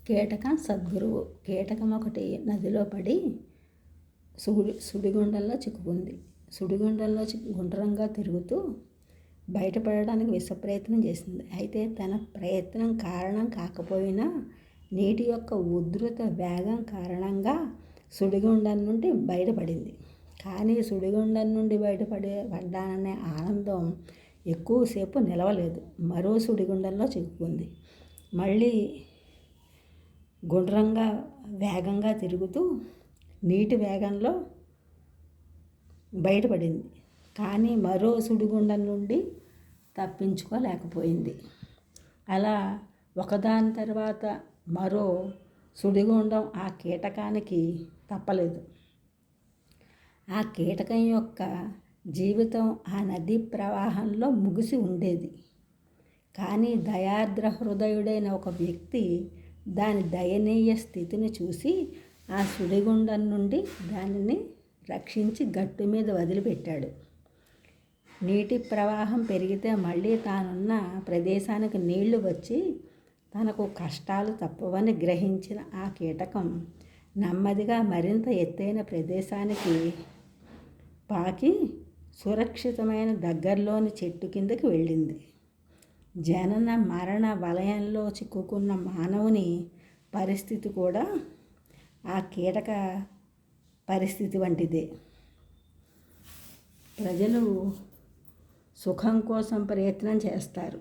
కీటకం సద్గురువు. కీటకం ఒకటి నదిలో పడి సుడిగుండంలో చిక్కుకుంది. సుడిగుండంలో గుండ్రంగా తిరుగుతూ బయటపడడానికి విశ్వప్రయత్నం చేసింది. అయితే తన ప్రయత్నం కారణం కాకపోయినా నీటి యొక్క ఉధృత వేగం కారణంగా సుడిగుండం నుండి బయటపడింది. కానీ సుడిగుండం నుండి పడ్డాననే ఆనందం ఎక్కువసేపు నిలవలేదు. మరో సుడిగుండంలో చిక్కుకుంది. మళ్ళీ గుండ్రంగా వేగంగా తిరుగుతూ నీటి వేగంలో బయటపడింది. కానీ మరో సుడిగుండం నుండి తప్పించుకోలేకపోయింది. అలా ఒకదాని తర్వాత మరో సుడిగుండం ఆ కీటకానికి తప్పలేదు. ఆ కీటకం యొక్క జీవితం ఆ నదీ ప్రవాహంలో ముగిసి ఉండేది. కానీ దయార్ద్ర హృదయుడైన ఒక వ్యక్తి దాని దయనీయ స్థితిని చూసి ఆ సుడిగుండం నుండి దానిని రక్షించి గట్టు మీద వదిలిపెట్టాడు. నీటి ప్రవాహం పెరిగితే మళ్ళీ తానున్న ప్రదేశానికి నీళ్లు వచ్చి తనకు కష్టాలు తప్పవని గ్రహించిన ఆ కీటకం నెమ్మదిగా మరింత ఎత్తైన ప్రదేశానికి పాకి సురక్షితమైన దగ్గరలోని చెట్టు కిందకి వెళ్ళింది. జనన మరణ వలయంలో చిక్కుకున్న మానవుని పరిస్థితి కూడా ఆ కీటక పరిస్థితి వంటిదే. ప్రజలు సుఖం కోసం ప్రయత్నం చేస్తారు.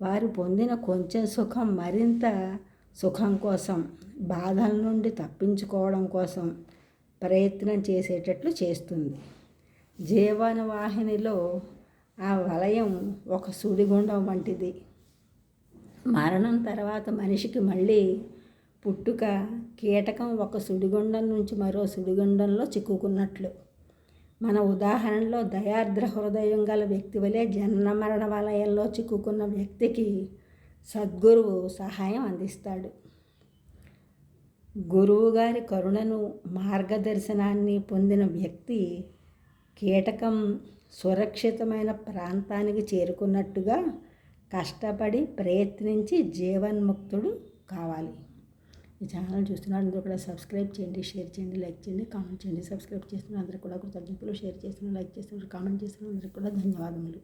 వారు పొందిన కొంచెం సుఖం మరింత సుఖం కోసం, బాధల నుండి తప్పించుకోవడం కోసం ప్రయత్నం చేసేటట్లు చేస్తుంది. జీవనవాహినిలో ఆ వలయం ఒక సుడిగుండం వంటిది. మరణం తర్వాత మనిషికి మళ్ళీ పుట్టుక కీటకం ఒక సుడిగుండం నుంచి మరో సుడిగుండంలో చిక్కుకున్నట్లు. మన ఉదాహరణలో దయార్ద్ర హృదయం గల వ్యక్తి వలె జనన మరణ వలయంలో చిక్కుకున్న వ్యక్తికి సద్గురువు సహాయం అందిస్తాడు. గురువుగారి కరుణను, మార్గదర్శనాన్ని పొందిన వ్యక్తి కీటకం సురక్షితమైన ప్రాంతానికి చేరుకున్నట్టుగా కష్టపడి ప్రయత్నించి జీవన్ముక్తుడు కావాలి. ఈ ఛానల్ చూస్తున్నారు అందరూ కూడా సబ్స్క్రైబ్ చేయండి, షేర్ చేయండి, లైక్ చేయండి, కామెంట్ చేయండి. సబ్స్క్రైబ్ చేస్తున్న అందరూ కూడా కృతజ్ఞతలు, షేర్ చేస్తున్న, లైక్ చేస్తున్న, కామెంట్ చేస్తున్న అందరికీ కూడా ధన్యవాదములు.